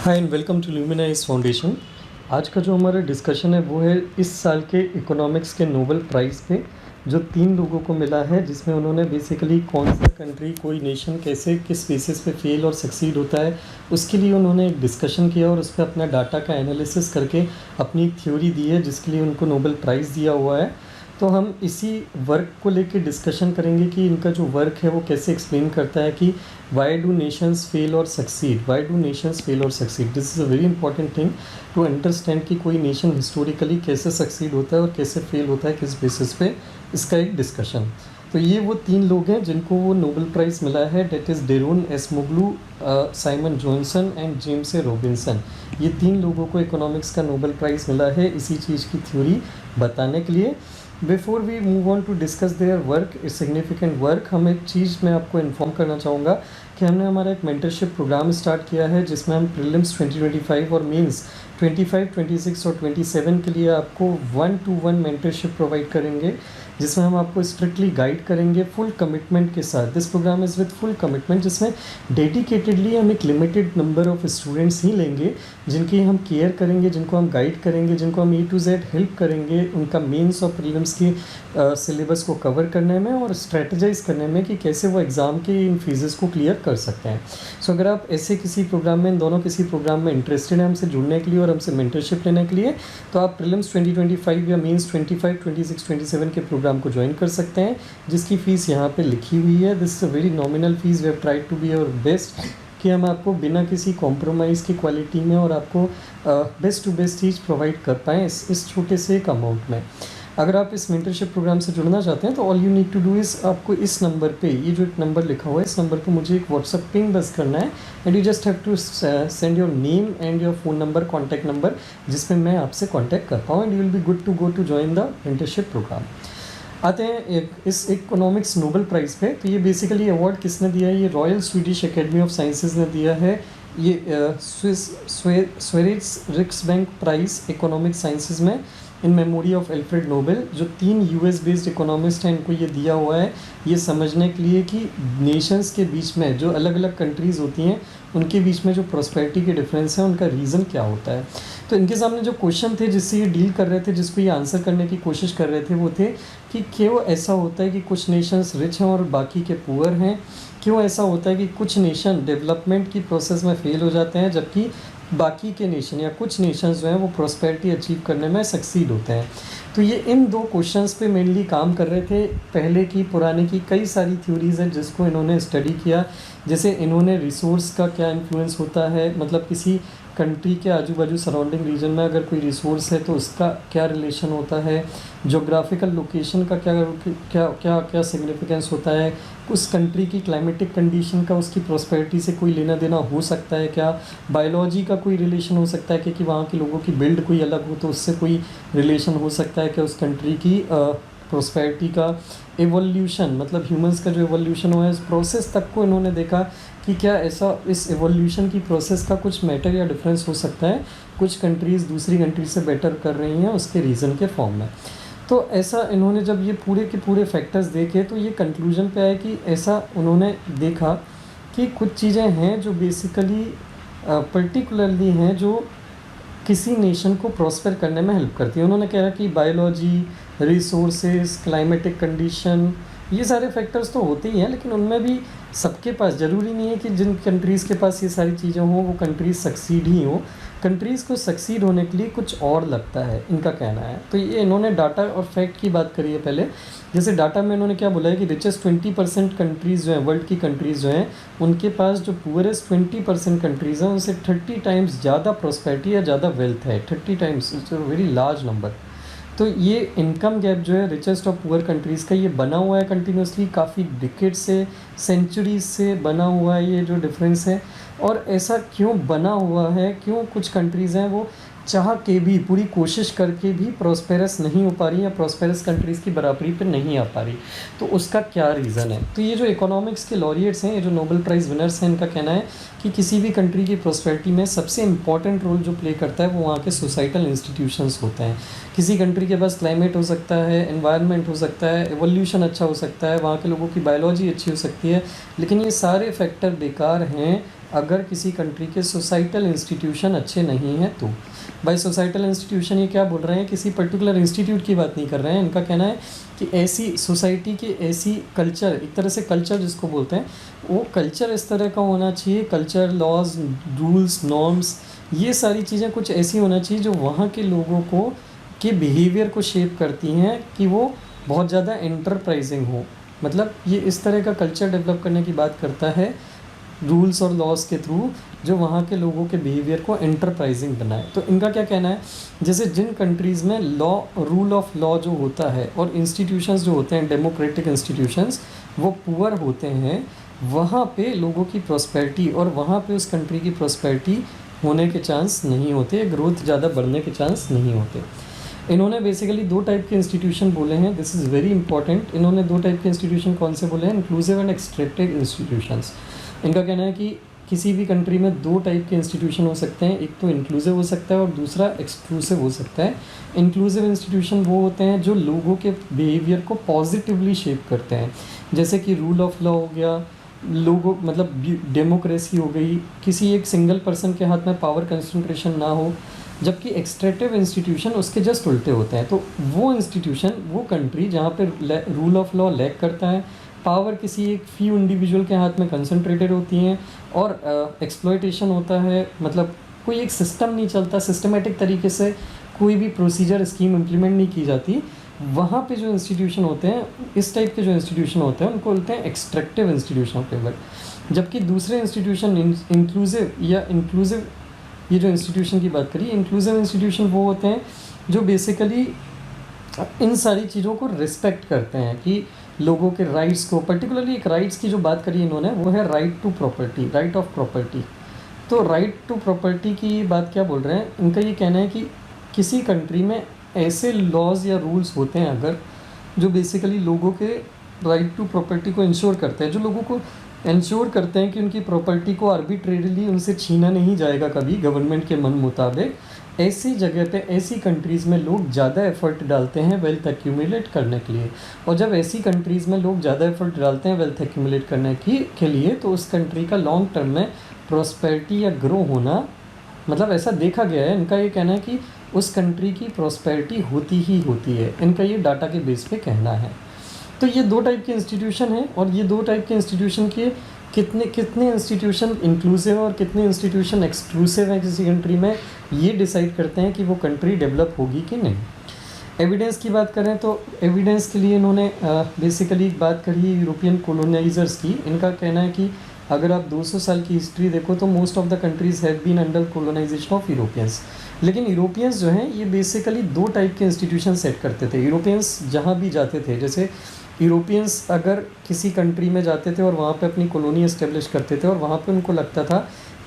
Hi and welcome to Luminize Foundation. आज का जो हमारा डिस्कशन है वो है इस साल के इकोनॉमिक्स के नोबेल प्राइज़ पे जो 3 लोगों को मिला है, जिसमें उन्होंने बेसिकली कौन सा कंट्री, कोई नेशन कैसे किस बेसिस पे फेल और सक्सीड होता है उसके लिए उन्होंने एक डिस्कशन किया और उस पर अपना डाटा का एनालिसिस करके अपनी थ्योरी दी है जिसके लिए उनको नोबेल प्राइज़ दिया हुआ है। तो हम इसी वर्क को लेके डिस्कशन करेंगे कि इनका जो वर्क है वो कैसे एक्सप्लेन करता है कि वाई डू नेशंस फेल और succeed, why do nations fail और succeed. This is a very important thing to understand कि कोई नेशन हिस्टोरिकली कैसे सक्सीड होता है और कैसे फेल होता है, किस बेसिस पे, इसका एक डिस्कशन। तो ये वो 3 लोग हैं जिनको वो नोबेल प्राइज़ मिला है, that is Daron Acemoglu, Simon Johnson and James A Robinson. ये 3 लोगों को इकोनॉमिक्स का नोबेल प्राइज़ मिला है इसी चीज़ की थ्योरी बताने के लिए। Before we move on to discuss their work, is significant work, हम एक चीज़ मैं आपको इन्फॉर्म करना चाहूँगा कि हमने हमारा एक मेंटरशिप प्रोग्राम स्टार्ट किया है जिसमें हम प्रीलिम्स 2025 और मेंस 25, 26 और 27 के लिए आपको 1-to-1 मेंटरशिप प्रोवाइड करेंगे, जिसमें हम आपको स्ट्रिक्टली गाइड करेंगे फुल कमिटमेंट के साथ। This programme is with full commitment, जिसमें डेडिकेटेडली हम एक लिमिटेड नंबर ऑफ स्टूडेंट्स ही लेंगे जिनकी हम केयर करेंगे, जिनको हम गाइड करेंगे, जिनको हम A to Z हेल्प करेंगे उनका मेंस और प्रीलिम्स की सिलेबस को कवर करने में और स्ट्रेटजाइज करने में कि कैसे वो एग्ज़ाम के इन फेजेस को क्लियर कर सकते हैं। सो अगर आप ऐसे किसी प्रोग्राम में, इन दोनों किसी प्रोग्राम में इंटरेस्टेड हैं हमसे जुड़ने के लिए और हमसे मेंटरशिप लेने के लिए, तो आप प्रीलिम्स 2025 या मेंस 25, 26, 27 के प्रोग्राम को ज्वाइन कर सकते हैं, जिसकी फ़ीस यहाँ पे लिखी हुई है। This is a very nominal fees, we have tried to be our best कि हम आपको बिना किसी कॉम्प्रोमाइज़ की क्वालिटी में और आपको बेस्ट टू बेस्ट चीज़ प्रोवाइड कर पाएँ इस छोटे से एक अमाउंट में। अगर आप इस मेंटरशिप प्रोग्राम से जुड़ना चाहते हैं तो all you need to do is, आपको इस नंबर पे, ये जो एक नंबर लिखा हुआ है इस नंबर पे मुझे एक व्हाट्सअप पिंग बस करना है and you just have to send your name and your phone number, contact number, जिसमें मैं आपसे कॉन्टैक्ट कर पाऊँ and you will be good to go to join the mentorship programme. आते हैं इस इकोनॉमिक्स नोबेल प्राइज़ पे। तो ये बेसिकली अवार्ड किसने दिया है? ये royal Swedish academy of sciences ने दिया है। ये स्वेरिज रिक्सबैंक प्राइज़ इकोनॉमिक साइंसेज में in memory of Alfred Nobel, जो 3 US बेस्ड इकोनॉमिस्ट हैं, इनको ये दिया हुआ है ये समझने के लिए कि नेशंस के बीच में जो अलग अलग कंट्रीज़ होती हैं उनके बीच में जो प्रॉस्पेरिटी के डिफरेंस है उनका रीज़न क्या होता है। तो इनके सामने जो क्वेश्चन थे जिससे ये डील कर रहे थे, जिसको ये आंसर करने की कोशिश कर रहे थे, वो थे कि क्यों ऐसा होता है कि कुछ नेशंस रिच हैं और बाकी के पुअर हैं, क्यों ऐसा होता है कि कुछ नेशन डेवलपमेंट की प्रोसेस में फेल हो जाते हैं जबकि बाकी के नेशन या कुछ नेशंस जो हैं वो प्रॉस्पेरिटी अचीव करने में सक्सीड होते हैं। तो ये इन 2 क्वेश्चंस पे मेनली काम कर रहे थे। पहले की पुराने की कई सारी थ्योरीज़ हैं जिसको इन्होंने स्टडी किया, जैसे इन्होंने रिसोर्स का क्या इन्फ्लुएंस होता है, मतलब किसी कंट्री के आजू बाजू सराउंडिंग रीजन में अगर कोई रिसोर्स है तो उसका क्या रिलेशन होता है, जोग्राफिकल लोकेशन का क्या क्या क्या क्या सिग्निफिकेंस होता है, उस कंट्री की क्लाइमेटिक कंडीशन का उसकी प्रॉस्पेरिटी से कोई लेना देना हो सकता है क्या, बायोलॉजी का कोई रिलेशन हो सकता है कि वहाँ के लोगों की बिल्ड कोई अलग हो तो उससे कोई रिलेशन हो सकता है क्या, उस कंट्री की प्रॉस्पेरिटी का, एवोल्यूशन मतलब ह्यूमंस का जो एवोल्यूशन हुआ है इस प्रोसेस तक को इन्होंने देखा कि क्या ऐसा इस एवोल्यूशन की प्रोसेस का कुछ मैटर या डिफरेंस हो सकता है, कुछ कंट्रीज़ दूसरी कंट्री से बेटर कर रही हैं उसके रीज़न के फॉर्म में। तो ऐसा इन्होंने जब ये पूरे के पूरे फैक्टर्स देखे तो ये कंक्लूजन पे आया कि ऐसा उन्होंने देखा कि कुछ चीज़ें हैं जो बेसिकली पर्टिकुलरली हैं जो किसी नेशन को प्रॉस्पर करने में हेल्प करती है। उन्होंने कहा कि बायोलॉजी, रिसोर्सेज, क्लाइमेटिक कंडीशन, ये सारे फैक्टर्स तो होते ही हैं, लेकिन उनमें भी सबके पास, ज़रूरी नहीं है कि जिन कंट्रीज़ के पास ये सारी चीज़ें हों वो कंट्रीज़ सक्सीड ही हों। कंट्रीज़ को सक्सीड होने के लिए कुछ और लगता है, इनका कहना है। तो ये इन्होंने डाटा और फैक्ट की बात करी है पहले। जैसे डाटा में इन्होंने क्या बोला है कि रिचेस्ट 20% कंट्रीज़ जो हैं, वर्ल्ड की कंट्रीज़ जो हैं, उनके पास जो पुअरेस्ट 20% कंट्रीज़ हैं उनसे 30 टाइम्स ज़्यादा प्रॉस्पेरिटी या ज़्यादा वेल्थ है। 30 times, it's a very large number. तो ये इनकम गैप जो है रिचेस्ट और पुअर कंट्रीज़ का, ये बना हुआ है कंटिन्यूसली, काफ़ी डिकेड से, सेंचुरीज से बना हुआ है ये जो डिफरेंस है। और ऐसा क्यों बना हुआ है, क्यों कुछ कंट्रीज़ हैं वो चाह के भी, पूरी कोशिश करके भी प्रॉस्पेरस नहीं हो पा रही या प्रॉस्पेरस कंट्रीज़ की बराबरी पे नहीं आ पा रही, तो उसका क्या रीज़न है। तो ये जो इकोनॉमिक्स के लॉरिएट्स हैं, ये जो नोबेल प्राइज़ विनर्स हैं, इनका कहना है कि किसी भी कंट्री की प्रॉस्पेरिटी में सबसे इम्पॉर्टेंट रोल जो प्ले करता है वो वहाँ के सोसाइटल इंस्टीट्यूशंस होते हैं। किसी कंट्री के पास क्लाइमेट हो सकता है, एनवायरनमेंट हो सकता है, एवोल्यूशन अच्छा हो सकता है, वहाँ के लोगों की बायोलॉजी अच्छी हो सकती है, लेकिन ये सारे फैक्टर बेकार हैं अगर किसी कंट्री के सोसाइटल इंस्टीट्यूशन अच्छे नहीं हैं तो। भाई सोसाइटल इंस्टीट्यूशन ये क्या बोल रहे हैं, किसी पर्टिकुलर इंस्टीट्यूट की बात नहीं कर रहे हैं। इनका कहना है कि ऐसी सोसाइटी की ऐसी कल्चर, एक तरह से कल्चर जिसको बोलते हैं, वो कल्चर इस तरह का होना चाहिए, कल्चर, लॉज, रूल्स, नॉर्म्स, ये सारी चीज़ें कुछ ऐसी होना चाहिए जो वहाँ के लोगों को के बिहेवियर को शेप करती हैं कि वो बहुत ज़्यादा एंटरप्राइजिंग हो। मतलब ये इस तरह का कल्चर डेवलप करने की बात करता है रूल्स और लॉज के थ्रू, जो वहाँ के लोगों के बिहेवियर को एंटरप्राइजिंग बनाए। तो इनका क्या कहना है, जैसे जिन कंट्रीज़ में लॉ, रूल ऑफ लॉ जो होता है और इंस्टीट्यूशंस जो होते हैं डेमोक्रेटिक इंस्टीट्यूशंस, वो पुअर होते हैं, वहाँ पे लोगों की प्रॉस्पेरिटी और वहाँ पे उस कंट्री की प्रॉस्पेरिटी होने के चांस नहीं होते, ग्रोथ ज़्यादा बढ़ने के चांस नहीं होते। इन्होंने बेसिकली 2 टाइप के इंस्टीट्यूशन बोले हैं, दिस इज़ वेरी इंपॉर्टेंट। इन्होंने 2 टाइप के इंस्टीट्यूशन कौन से बोले हैं, इंक्लूसिव एंड एक्सट्रैक्टिव इंस्टीट्यूशंस। इनका कहना है कि किसी भी कंट्री में 2 टाइप के इंस्टीट्यूशन हो सकते हैं, एक तो इंक्लूसिव हो सकता है और दूसरा एक्सक्लूसिव हो सकता है। इंक्लूसिव इंस्टीट्यूशन वो होते हैं जो लोगों के बिहेवियर को पॉजिटिवली शेप करते हैं, जैसे कि रूल ऑफ लॉ हो गया, लोगों मतलब डेमोक्रेसी हो गई, किसी एक सिंगल पर्सन के हाथ में पावर कंसंट्रेशन ना हो। जबकि एक्सट्रैक्टिव इंस्टीट्यूशन उसके जस्ट उल्टे होते हैं। तो वो इंस्टीट्यूशन, वो कंट्री जहाँ पे रूल ऑफ लॉ लैक करता है, पावर किसी एक फ्यू इंडिविजुअल के हाथ में कंसंट्रेटेड होती हैं और एक्सप्लॉयटेशन होता है, मतलब कोई एक सिस्टम नहीं चलता, सिस्टमेटिक तरीके से कोई भी प्रोसीजर स्कीम इम्प्लीमेंट नहीं की जाती, वहाँ पे जो इंस्टीट्यूशन होते हैं, इस टाइप के जो इंस्टीट्यूशन होते हैं उनको बोलते हैं एक्सट्रैक्टिव इंस्टीट्यूशन ऑफ लेबर। जबकि दूसरे इंस्टीट्यूशन इंक्लूसिव या इंक्लूसिव, ये जो इंस्टीट्यूशन की बात करी, इंक्लूसिव इंस्टीट्यूशन वो होते हैं जो बेसिकली इन सारी चीज़ों को रिस्पेक्ट करते हैं कि लोगों के राइट्स को, पर्टिकुलरली एक राइट्स की जो बात करी इन्होंने, वो है right to property, right of property. तो राइट टू प्रॉपर्टी की बात क्या बोल रहे हैं, इनका ये कहना है कि किसी कंट्री में ऐसे लॉज या रूल्स होते हैं अगर, जो बेसिकली लोगों के राइट टू प्रॉपर्टी को इंश्योर करते हैं, जो लोगों को इंश्योर करते हैं कि उनकी प्रॉपर्टी को आर्बिट्रेरीली उनसे छीना नहीं जाएगा कभी गवर्नमेंट के मन मुताबिक, ऐसी जगह पे, ऐसी कंट्रीज़ में लोग ज़्यादा एफर्ट डालते हैं वेल्थ एक्यूमुलेट करने के लिए। और जब ऐसी कंट्रीज़ में लोग ज़्यादा एफर्ट डालते हैं वेल्थ एक्यूमुलेट करने के लिए, तो उस कंट्री का लॉन्ग टर्म में प्रॉस्पेरिटी या ग्रो होना, मतलब ऐसा देखा गया है। इनका ये कहना है कि उस कंट्री की प्रॉस्पेरिटी होती ही होती है, इनका ये डाटा के बेस पे कहना है। तो ये 2 टाइप के इंस्टीट्यूशन हैं और ये 2 टाइप के इंस्टीट्यूशन के कितने इंस्टीट्यूशन इंक्लूसिव और कितने इंस्टीट्यूशन एक्सक्लूसिव हैं किसी कंट्री में, ये डिसाइड करते हैं कि वो कंट्री डेवलप होगी कि नहीं। एविडेंस की बात करें तो एविडेंस के लिए इन्होंने बेसिकली बात करी यूरोपियन कॉलोनाइजर्स की। इनका कहना है कि अगर आप 200 साल की हिस्ट्री देखो तो most of the countries have been under colonisation of Europeans. लेकिन यूरोपियंस जो हैं ये बेसिकली 2 टाइप के इंस्टीट्यूशन सेट करते थे। यूरोपियंस जहाँ भी जाते थे, जैसे यूरोपियंस अगर किसी कंट्री में जाते थे और वहाँ पे अपनी कॉलोनी इस्टेब्लिश करते थे और वहाँ पे उनको लगता था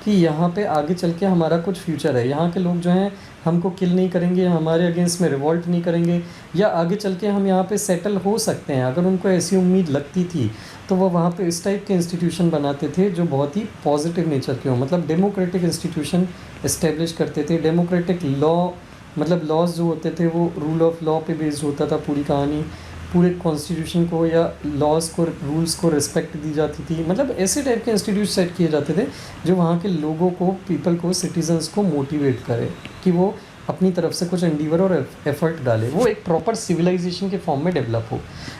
कि यहाँ पे आगे चल के हमारा कुछ फ्यूचर है, यहाँ के लोग जो हैं हमको किल नहीं करेंगे, हमारे अगेंस्ट में रिवॉल्ट नहीं करेंगे, या आगे चल के हम यहाँ पे सेटल हो सकते हैं, अगर उनको ऐसी उम्मीद लगती थी तो वो वहाँ पे इस टाइप के इंस्टीट्यूशन बनाते थे जो बहुत ही पॉजिटिव नेचर के हों। मतलब डेमोक्रेटिक इंस्टीट्यूशन इस्टेब्लिश करते थे। डेमोक्रेटिक लॉ, मतलब लॉज जो होते थे वो रूल ऑफ लॉ पे बेस्ड होता था पूरी कहानी, पूरे कॉन्स्टिट्यूशन को या लॉज को, रूल्स को रिस्पेक्ट दी जाती थी। मतलब ऐसे टाइप के इंस्टीट्यूट सेट किए जाते थे जो वहाँ के लोगों को, पीपल को, सिटीजन्स को मोटिवेट करे कि वो अपनी तरफ से कुछ एंडीवर और एफर्ट डाले, वो एक प्रॉपर सिविलाइजेशन के फॉर्म में डेवलप हो।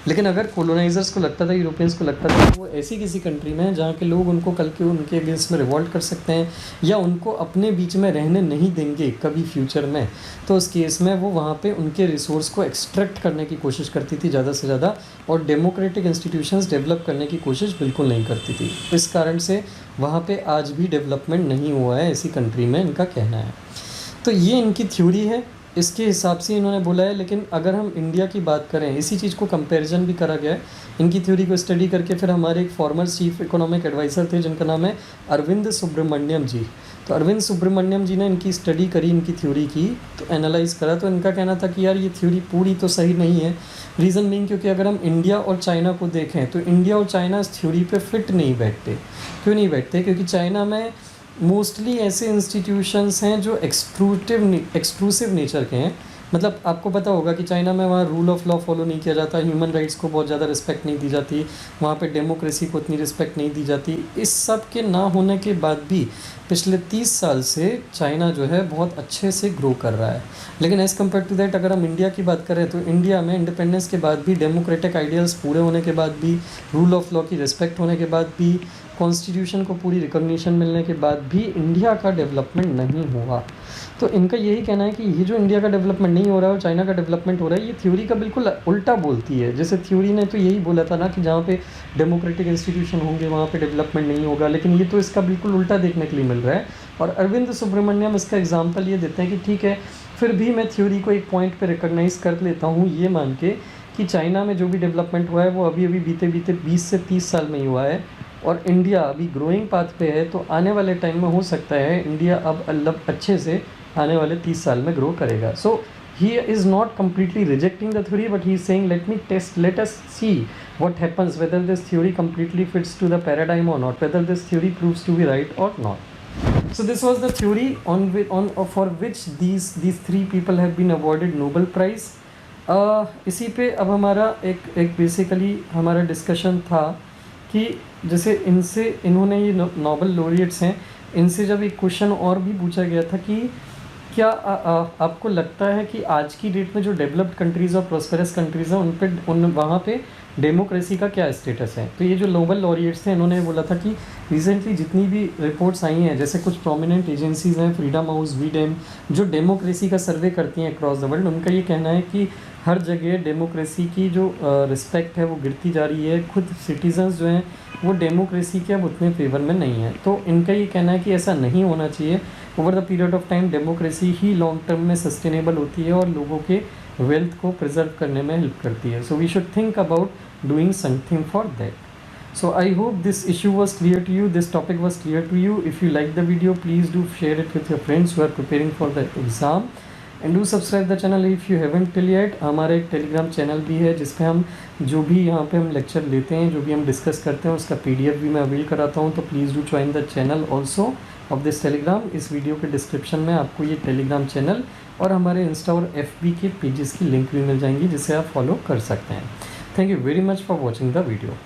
लेकिन अगर कॉलोनाइजर्स को लगता था, यूरोपियंस को लगता था कि वो ऐसी किसी कंट्री में है जहाँ के लोग उनको कल के उनके अगेंस्ट में रिवॉल्ट कर सकते हैं या उनको अपने बीच में रहने नहीं देंगे कभी फ्यूचर में, तो उस केस में वो वहाँ पे उनके रिसोर्स को एक्सट्रैक्ट करने की कोशिश करती थी ज़्यादा से ज़्यादा, और डेमोक्रेटिक इंस्टीट्यूशंस डेवलप करने की कोशिश बिल्कुल नहीं करती थी। इस कारण से वहाँ पे आज भी डेवलपमेंट नहीं हुआ है ऐसी कंट्री में, इनका कहना है। तो ये इनकी थ्योरी है, इसके हिसाब से इन्होंने बोला है। लेकिन अगर हम इंडिया की बात करें, इसी चीज़ को कंपैरिजन भी करा गया है इनकी थ्योरी को स्टडी करके। फिर हमारे एक फॉर्मर चीफ इकोनॉमिक एडवाइज़र थे जिनका नाम है अरविंद सुब्रमण्यम जी। तो अरविंद सुब्रमण्यम जी ने इनकी स्टडी करी, इनकी थ्योरी की, तो एनालाइज़ करा। तो इनका कहना था कि यार ये थ्योरी पूरी तो सही नहीं है। रीज़न बीइंग क्योंकि अगर हम इंडिया और चाइना को देखें तो इंडिया और चाइना इस थ्योरी पे फिट नहीं बैठते। क्यों नहीं बैठते? क्योंकि चाइना में मोस्टली ऐसे इंस्टीट्यूशंस हैं जो एक्सक्लूसिव नेचर के हैं, मतलब आपको पता होगा कि चाइना में वहाँ रूल ऑफ लॉ फॉलो नहीं किया जाता, ह्यूमन राइट्स को बहुत ज़्यादा रिस्पेक्ट नहीं दी जाती, वहाँ पे डेमोक्रेसी को उतनी रिस्पेक्ट नहीं दी जाती। इस सब के ना होने के बाद भी पिछले 30 साल से चाइना जो है बहुत अच्छे से ग्रो कर रहा है। लेकिन एज़ कम्पेयर टू दैट अगर हम इंडिया की बात करें तो इंडिया में इंडिपेंडेंस के बाद भी, डेमोक्रेटिक आइडियल्स पूरे होने के बाद भी, रूल ऑफ लॉ की रिस्पेक्ट होने के बाद भी, कॉन्स्टिट्यूशन को पूरी रिकॉग्निशन मिलने के बाद भी इंडिया का डेवलपमेंट नहीं हुआ। तो इनका यही कहना है कि ये जो इंडिया का डेवलपमेंट नहीं हो रहा है और चाइना का डेवलपमेंट हो रहा है, ये थ्योरी का बिल्कुल उल्टा बोलती है। जैसे थ्योरी ने तो यही बोला था ना कि जहाँ पे डेमोक्रेटिक इंस्टीट्यूशन होंगे वहाँ पे डेवलपमेंट नहीं होगा, लेकिन ये तो इसका बिल्कुल उल्टा देखने के लिए मिल रहा है। और अरविंद सुब्रमण्यम इसका एग्जाम्पल ये देते हैं कि ठीक है, फिर भी मैं थ्योरी को एक पॉइंट पर रिकॉग्नाइज़ कर लेता हूँ ये मान के कि चाइना में जो भी डेवलपमेंट हुआ है वो अभी अभी बीते बीते 20 से 30 साल में ही हुआ है, और इंडिया अभी ग्रोइंग पाथ पे है। तो आने वाले टाइम में हो सकता है इंडिया अब अच्छे से आने वाले 30 साल में ग्रो करेगा। So he is not completely rejecting the theory, but he is saying let us see what happens, whether this theory completely fits to the paradigm or not, whether this theory proves to be right or not. So this was the theory for which these three people have been awarded Nobel Prize. इसी पे अब हमारा एक basically हमारा discussion था कि जैसे इन्होंने ये नोबेल लॉरिएट्स हैं, इनसे जब एक क्वेश्चन और भी पूछा गया था कि क्या आपको लगता है कि आज की डेट में जो डेवलप्ड कंट्रीज़ और प्रॉस्पेरस कंट्रीज़ हैं उन वहाँ पे डेमोक्रेसी का क्या स्टेटस है। तो ये जो नोबेल लॉरिएट्स थे इन्होंने बोला था कि रिसेंटली जितनी भी रिपोर्ट्स आई हैं, जैसे कुछ प्रोमिनेंट एजेंसीज़ हैं, फ्रीडम हाउस, वीडेम, जो डेमोक्रेसी का सर्वे करती हैं अक्रॉस द वर्ल्ड, उनका ये कहना है कि हर जगह डेमोक्रेसी की जो रिस्पेक्ट है वो गिरती जा रही है। खुद सिटीजन्स जो हैं वो डेमोक्रेसी के अब उतने फेवर में नहीं है। तो इनका ये कहना है कि ऐसा नहीं होना चाहिए। Over the period of time democracy he long term में सस्टेनेबल होती है और लोगों के वेल्थ को प्रिजर्व करने में हेल्प करती है। So we should think about doing something for that. So I hope this issue was clear to you, this topic was clear to you. If you like the video, please do share it with your friends who are preparing for the exam, and do subscribe the channel if you haven't till yet. हमारा एक Telegram channel भी है जिस पे हम जो भी यहाँ पे हम लेक्चर लेते हैं, जो भी हम डिस्कस करते हैं, उसका PDF भी मैं अवेल कराता हूँ। तो please do join the channel also of this Telegram. इस वीडियो के डिस्क्रिप्शन में आपको ये टेलीग्राम चैनल और हमारे इंस्टा और FB के पेजेस की लिंक भी मिल जाएंगी जिसे आप फॉलो कर सकते हैं। Thank you very much for watching the video.